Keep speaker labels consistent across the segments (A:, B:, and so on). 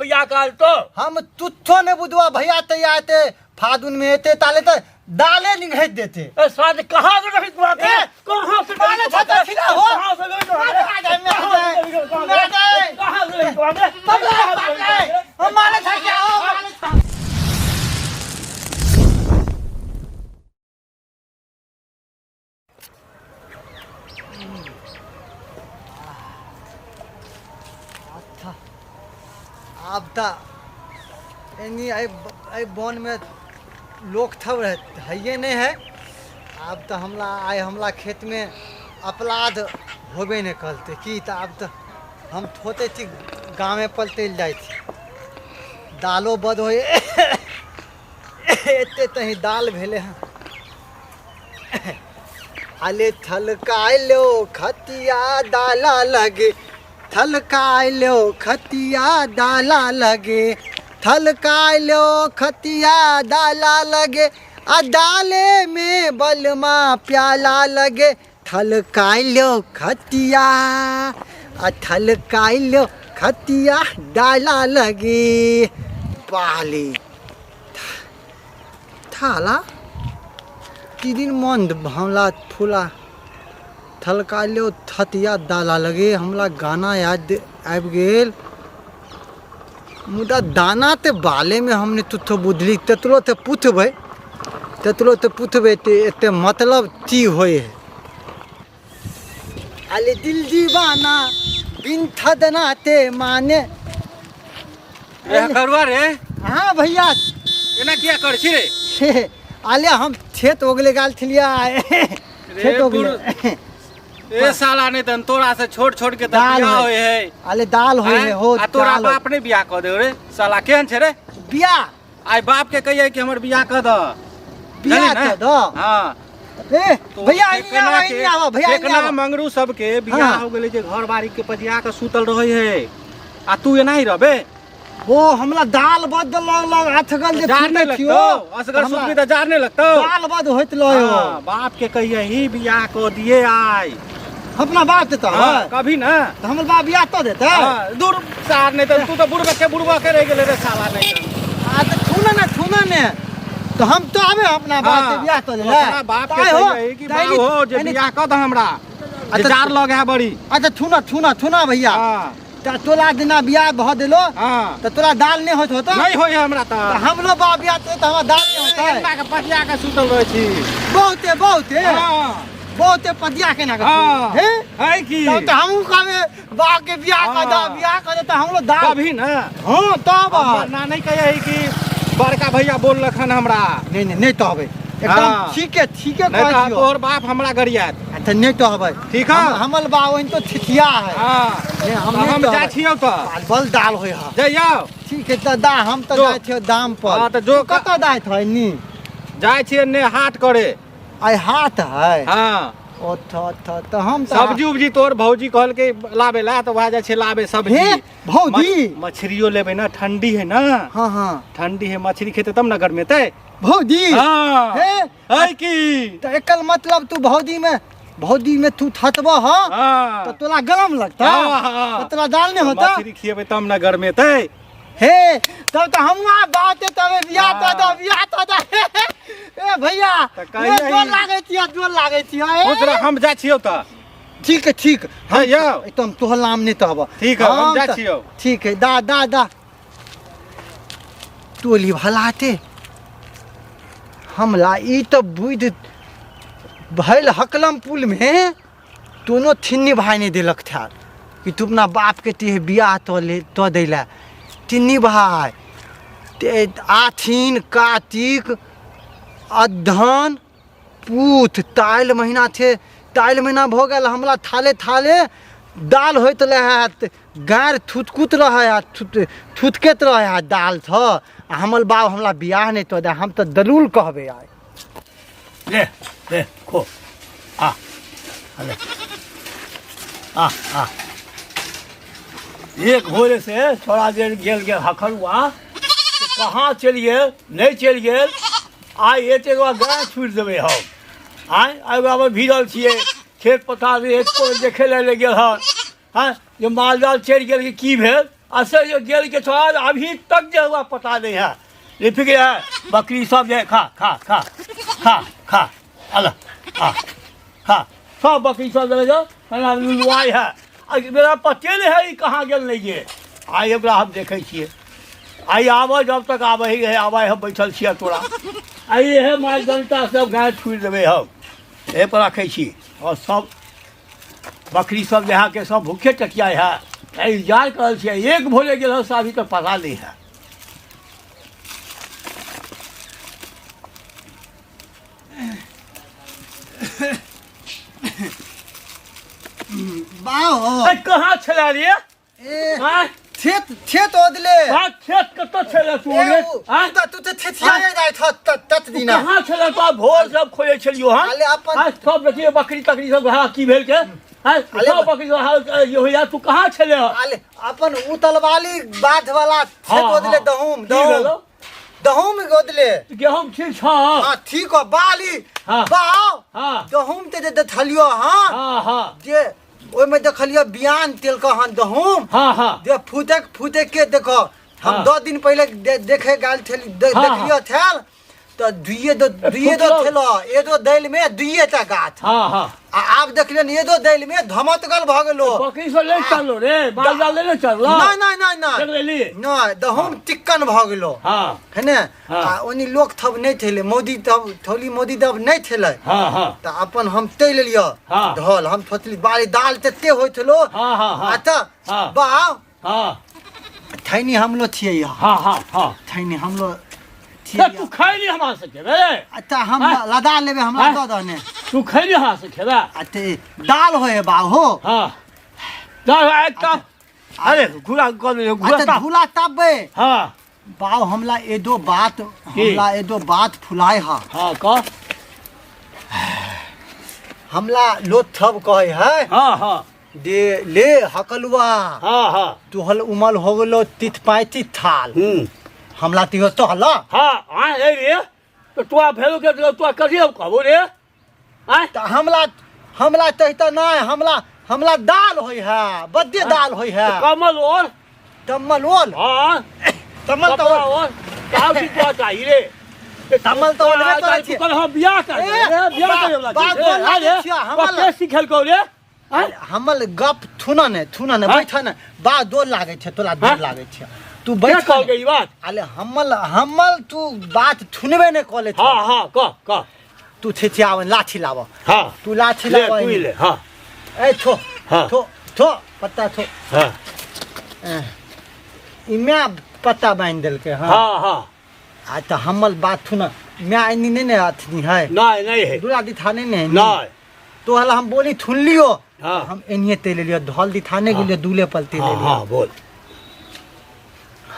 A: बिया काल तो
B: हम तुच्छो ने बुधवा भैया तैयाते फागुन में एते ताले तो दाले निघत देते।
A: ए साथ कहां से रही बात है कहां से
B: माने छता खिला हो
A: कहां से गई कहां से गई
B: हम माने था क्या हो माने था अब ता एनी आई बोन में लोग थब है ये नहीं है। अब तो हमला खेत में अपराध होबे नहीं करते की तो अब तो हम थोते थी गाँव में पलते जाए थी दालो बद हो एते तही दाल भेले हैं अले थलकाय लो खतिया दाला लगे थलकाय लो खतिया दाला लगे थलकाय लो खतिया दाला लगे आ दाले में बलमा प्याला लगे थलकाय लो खतिया आ थलकाय लो खतिया डाला लगे पाली थाला कि दिन मंद हमला फूला थलकाय लो थतिया डाला लगे हमला गाना याद आब गेल मुदा दाना ते बाले में हमने तुथो बुधली तेतलो ते पुथबे ते मतलब ती होए है अले दिल दीवाना बिन थदना ते माने
C: रे करवा रे।
B: हाँ भैया
C: एना किया कर छी रे
B: आले हम खेत ओगले गाल थलिया खेत ओगले
C: ए साला ने तन तोरा से छोट छोट के बियाह होए है
B: आले दाल होए है हो
C: आ तोरा बाप ने बियाह क दे रे साला केहन छे रे
B: बियाह
C: आई बाप के कहिए कि हमर बियाह क द
B: बियाह क द
C: हां
B: ए भैया इन्हीं आवा भैया
C: एकना मंगरू सब के बियाह हो गेले जे घर बाड़ी के पजिया के सुतल रहै है आ तू एना ही रहबे
B: वो हमला दाल बद लग हाथगल जे
C: जार नहीं लगतो असगर सुतबी त जार नहीं लगतो
B: दाल बद होइत लयो
C: बाप के कहिए ही बियाह क दिए आई
B: अपना बात देता है
C: कभी ना
B: तो हमर बाप बियाह तो देता
C: दूर सार नहीं तो तू तो बुढ़वा के रह गेले रे साला नहीं
B: आ तो छूना ने तो हम तो आवे अपना बाप के बियाह तो ले
C: अपना बाप के कहिए कि बाबू हो जे बियाह क द हमरा जार लग है बड़ी
B: अच्छा छूना भैया त तोला दिना बियाह भ देलो त तोला दाल नहीं होत
C: नहीं होय हमरा त
B: हमरो बाप बियाह तो हमरा दाल नहीं होता है
C: के पटिया के सुतल रह छी
B: बहुते पदिया के ना
C: है की
B: तो हम कहबे बाप के बियाह कर त हमरो दाल
C: कभी ना
B: हां तब
C: ना नहीं कहे कि बड़का भैया बोल लखन हमरा
B: नहीं तो हबे एकदम ठीक है
C: नहीं तो तोर बाप हमरा गरियात
B: अच्छा नहीं तो हबे
C: ठीक है
B: हमल बा ओइन तो थिथिया है
C: हां हम जा छियो तो
B: बल दाल होय है
C: जइयो ठीक
B: है त दा हम तो जाय छियो दाम पर
C: हां तो जो
B: कत दाय थई नी
C: जाय छिए ने हाट करे
B: आई हाथ है
C: हां
B: ओ तो हम
C: सब्जी उब्जी तोर भौजी कहल के लाबे ला तो वहां जाय छे लाबे सब्जी
B: हे भौजी
C: मछरियो लेबे ना ठंडी है ना
B: हां
C: ठंडी है मछली खेते तब ना घर में ते
B: भौजी
C: हां है की
B: तो एकल मतलब तू भौजी में तू थतबा हां तो तोला गरम लगता तो तोला दाल नहीं होता
C: मछली खिएबे तब ना घर में ते
B: हे तब तो हम बात है तबे बियाह तो ए भैया जोर लागे छिया
C: ओकरा हम जा छियो त
B: ठीक
C: है यो
B: एकदम तोहर नाम नहीं तो हबा
C: ठीक है हम जा छियो
B: ठीक है दा टोली भलाते हमला ई तो बुध भइल हकलम पुल में दोनों थिन्नी भाई ने दिलक था कि तू अपना बाप के ते बियाह तो देला तिन्नी भाई ते आथिन कार्तिक अधन पूथ ताइल महीना थे ताइल महीना भो गल हमला थाले दाल होत रहे गार थुतकुत रहे थुतकेत रहे दाल था हमल बाप हमला बियाह नहीं तो दे हम तो दलूल कहबे आए
A: ले खो आ एक भोरे से थोड़ा देर गेल हखरुआ कहाँ चलिए नहीं चल गए आई एते गाय छूट देवे हम आई भिड़ल छे खेत पथार में देखे ले गेल हाँ जो माल जाल चढ़ गए की भेल ऐसे जो गेल के छोड़ा अभी तक जो हुआ पता नहीं है। ये फिक्र है बकरी सब जो है खा खा खा खा खा अल्लाह खा सब बकरी सब जो लुलुआई है। मेरा पते नहीं है कहाँ गेल नहीं गे। आई एकरा हम देखे छिए। आई आबे जब तक आबे ही है आबे हम बैठल छिए तोरा। आई है माल जनता सब गाय छुड़ देवे हम ए पर रखे छी। और सब बकरी सब यहाँ के सब भूखे टकिया है। इंतजार कर छिए एक भोले गेल से अभी तक पता नहीं है।
B: बाओ
A: कहाँ छला रे? हाँ?
B: खेत खेत ओदले
A: हाँ खेत कत छला तू रे? हाँ?
B: तू तो खेतिया जाय तत दिना
A: कहाँ छला तो भोर सब खोले छलियो। हाँ
B: अले अपन
A: आज सब देखिए बकरी तकरी सब हाँ की भेल के। हाँ सब बकरी सब हाँ ये होया तू कहाँ छले?
B: अले अपन उतलवाली बाध वाला खेत
A: हाँ,
B: ओदले
A: हाँ।
B: दहुम
A: की भेलो?
B: दहुम ओदले
A: गेहूं ठीक छा।
B: हां ठीक हो बाली
A: हाँ।
B: बाओ
A: हाँ
B: दहुम ते देखलियो हां
A: हाँ हाँ
B: जे ओय में देखलियो बियान तेल का हां दहुम
A: हाँ हाँ
B: दे फूटे के देखो हम
A: हाँ।
B: 2 दिन पहले देखे गाल थेली देखलियो थेल तो दुइये दो थेलो एदो दैल में दुइये टा गाछ
A: हाँ हाँ
B: आब देखलियो ने एदो दैल में धमतगल भ गेलो
A: बकरी सब ले चलो रे बाल जाल ले चलो
B: नहीं
A: चल ले
B: नहीं दहुम चिक्कन भ गेलो
A: हाँ
B: है ने
A: हाँ।
B: आ ओनी लोग थब नहीं थेले मोदी तब थोली मोदी तब नहीं थेले
A: हाँ हाँ
B: त अपन हम तै लेलियो
A: हाँ।
B: ढोल हम थोतली बाली दाल तते होइथलो
A: हाँ हाँ हाँ
B: आ त
A: हाँ।
B: बाव
A: हाँ
B: थैनी हमलो छियै यहाँ
A: हाँ हाँ हाँ
B: थैनी हमलो
A: क्या तू खाई नहीं हमारे से खेबे?
B: अच्छा हम
A: हाँ।
B: लदा लेबे हमरा
A: हाँ।
B: दो दने
A: तू खाई नहीं हमारे से खेबे?
B: अते दाल होए बाव हो
A: हाँ दाल एक कप। अरे घुरा कर ले घुरा
B: अच्छा धुला तबे
A: हाँ
B: बाव हमला एदो बात फुलाए हा
A: हाँ का
B: हमला लोथ थब कहे है
A: हाँ हाँ
B: दे ले हकलुआ
A: हाँ हाँ
B: तू हल उमल हो गेलो तिथ पाइती थाल हमला तिहो तो हला
A: हाँ हाँ ए रे तो तू आ भेलो के तू करियो कहबो रे। आय
B: त हमला तहिता नहीं हमला दाल होई है बद्दे दाल होई है
A: कमल और
B: तमल ओल
A: हाँ
B: तमल तो
A: और काव की तो चाहिए रे।
B: तमल तो ओलबे करे
A: तू
B: छी
A: कल हम बियाह कर बियाह करे वाला
B: बात बोल लागे छिया हमल
A: के सिखल को रे?
B: हमल गप थुना ने
A: हाँ?
B: बैठा ने बा दो लागे छे तोला
A: हाँ?
B: दूर लागे छे तू
A: क्या
B: बैठ
A: कह गई बात?
B: अले हमल तू बात थुनबे ने कले
A: हाँ हाँ का
B: तू छिछियावन लाठी लाव
A: हाँ
B: तू लाठी
A: ले
B: लाव
A: तू ही ले हाँ
B: ए थो
A: हाँ।
B: थो पत्ता थो
A: हाँ
B: इमे पत्ता बांध देल के हाँ
A: हाँ हाँ
B: आ त हमल बात थुना मैं आइनी ने अथनी है
A: नहीं है
B: दूरा दी थाने ने
A: नहीं
B: तो हला हम बोली थुन लियो
A: हाँ
B: हम एनिए ते ले लियो धौल दी थाने के लिए दूले पलते ले
A: हाँ
B: लियो
A: हाँ बोल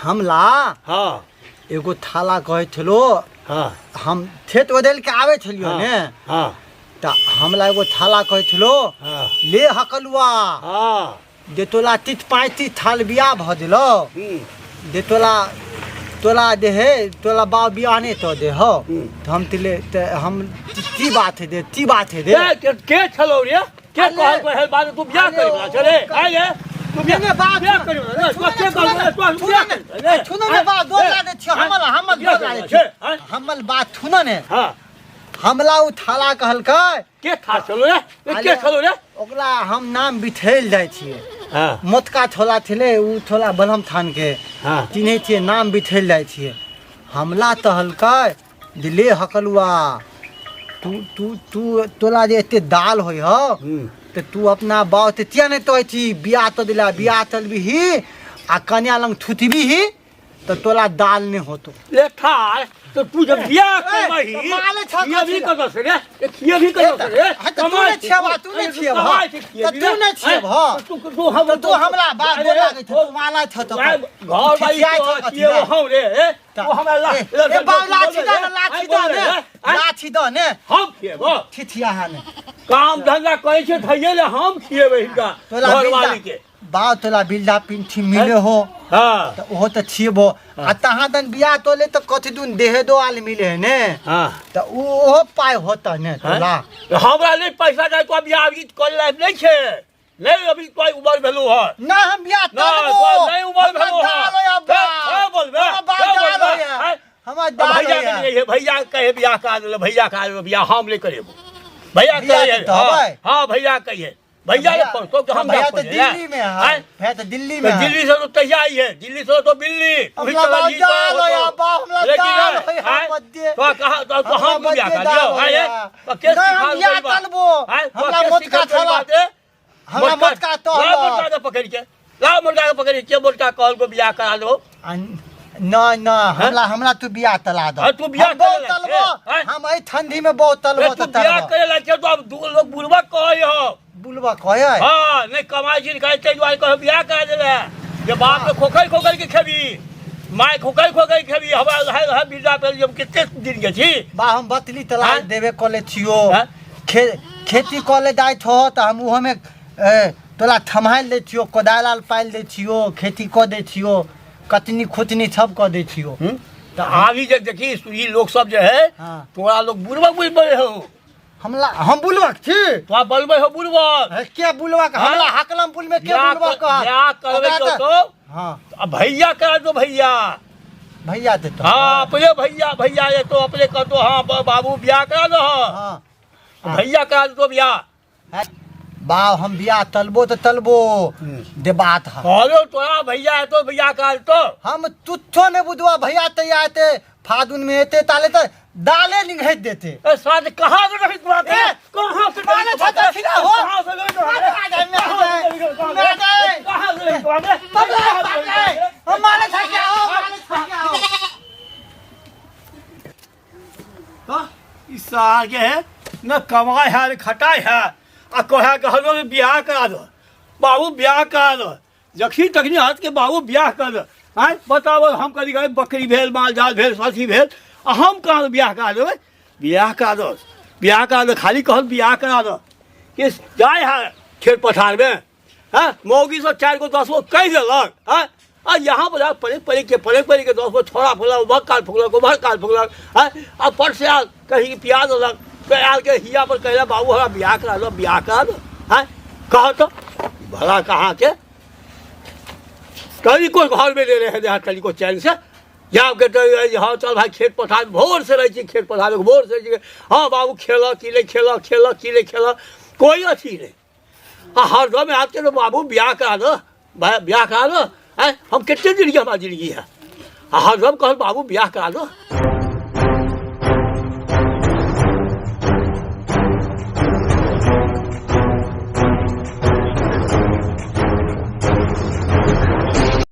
B: हमला
A: हाँ
B: एगो थाला कहे छलो
A: हाँ
B: हम खेत बदल के आवे छलियो ने
A: हाँ
B: त हमला एगो थाला कहे छलो
A: हाँ
B: ले हकलुआ
A: हाँ
B: दे तोला तित पाइती थाल बिया भ दिलो दे तोला दे हे तोला बा बिया ने तो दे हो तो हम तिले हम ती बात है दे
A: के छलो रे के
B: अले,
A: कहल को है बात तू बियाह
B: अले,
A: करे वाला चले आय रे तू
B: ने बात
A: बियाह करे वाला तू के कहल तू बियाह करे
B: थुना ने बात दो ला दे छ हमल दो ला दे छ हमल बात थुना ने
A: हाँ
B: हमला उ थाला कहल के
A: के था चलो रे के छलो रे?
B: ओकला हम नाम बिठैल जाय छियै
A: हाँ
B: मोतका थोला थेले उ थोला बलम थान के
A: हाँ
B: चिन्है छियै नाम बिठैल जाय छियै हमला तहलकै दिले हकलुआ तू तोला जे एते दाल होय हो ते तू अपना बाव ते तिया ने तो छी बिया तो दिला बिया तलबी ही आ कन्या लंग थुतबी ही तो तोला दाल ने होतो
A: ले था तो तू जब बियाह करबही
B: कमाल छ
A: ये भी कर दस रे ये भी कर दस रे
B: तू ने छियबा तू ने छियबा
A: तू हम
B: तू हमरा बात बोला गई तू माला छ तो
A: घर भाई तो ये हम रे तू हमरा
B: ए बा लाठी दो ने
A: हम खिएबो
B: ठिठिया हाने
A: काम धंधा करे छे थइए ले हम खिएबे हिनका घर वाली के
B: बा तोला बिल्डा पिंठी मिले हो
A: हां
B: त ओहो त छियबो आ तहा दन बिया तोले त कथि दुन देहे दो आल मिले है ने
A: हां
B: त ओहो पाय होता ने तोला
A: हमरा ले पैसा जाय तो बियाह गीत कर ले नहीं छे नहीं अभी तो उम्र भेलू है
B: ना हम बियाह
A: ना
B: तलबो
A: नहीं उम्र भेलू है क्या बोलबे
B: हमर दाल
A: भैया के लिए भैया कहे बियाह करा दे भैया करा दे बियाह हम ले करेबो भैया कहे हां भैया कहिए भैया ने फोन तो हम
B: भैया तो दिल्ली में है भैया तो दिल्ली में
A: दिल्ली से तो तैयार ही है दिल्ली से तो दिल्ली तो कहा तो हम बियाह कर दियो है तो केस
B: बियाह तलबो हमरा मोटका छला हमरा मोटका तो
A: मोटका पकड़ के ला मोटका पकड़ के मोटका कहल को बियाह करा दो
B: ना हमरा तू बियाह तला दो
A: तू बियाह
B: तलबो हम आई ठंडी में बहुत तलबो
A: तो बियाह करे ला के तो अब दो लोग बुलवा कहे हो
B: बुलवा कहे
A: हां नहीं कमाई जी कहे ते दुआरे कहे बियाह करा देले ये बाप के खोखई के खेबी माय खोखई खेबी हवा है बिरजा पे जब कितने दिन के छी
B: बा हम बतली तला देवे कले छियो खेती कले जाइत हो त हम उहो में तोला थमाइल दे छियो कोदाल पाइल दे छियो खेती क दे छियो कतनी खुतनी सब क दे छियो
A: तो आवी जब देखी ई लोग सब जो है तोरा लोग बुलवा बुलबे हो
B: हम बुलवा छी
A: तो बोलबे हो बुलवा
B: क्या बुलवा का हमला हकलम पुल में क्या बुलवा का
A: क्या करबे तो
B: हां
A: अब भैया करा दो भैया
B: दे तो
A: हां अपने भैया ये तो अपने कर दो हां बाबू बियाह करा दो हां भैया करा दो बियाह
B: बा हम बियाह तलबो तो तलबो दे बात है
A: कहलो तोरा भैया है तो भैया करा तो
B: हम तुच्छो ने बुदवा भैया तैयार थे फागुन में एते ताले तो दाले निघत देते
A: साथ कहां से रही तुम्हारे कहां से
B: माने छता खिला हो
A: कहां से गई कहां से गई तुम्हारे
B: हम माने था क्या हो
A: तो इस आगे है न कमाए है न खटाए है आ कहे कहलो में बियाह करा दो बाबू बियाह करा दो जखी तखनी हाथ के बाबू बियाह कर दो आय बताओ हम करी गए बकरी भेल माल जाल भेल साथी भेल आ हम कहाँ बियाह करा देवे बियाह करा दो खाली कहल बियाह करा दो कि जाए है खेत पठार में हैं मौगी सब 4 को 10 को कह देलक हैं आ यहाँ पर पड़े के 10 को छोड़ा फुला उभर काल फुकलक हैं अब पर से आल कहीं प्याज देलक आल के हिया पर कहला बाबू हमारा बियाह करा दो हैं कह तो भला कहाँ के कभी कोई घर में ले रहे हैं कभी को चैन से जाओ के तो हाँ चल भाई खेत पठार भोर से रही खेत पठार भोर से हाँ बाबू खेल खेल कोई अथी नहीं हाँ हर दम में आते तो बाबू ब्याह करा दो हम कितने दिन की हमारी जिंदगी है हर दम कहो बाबू ब्याह करा दो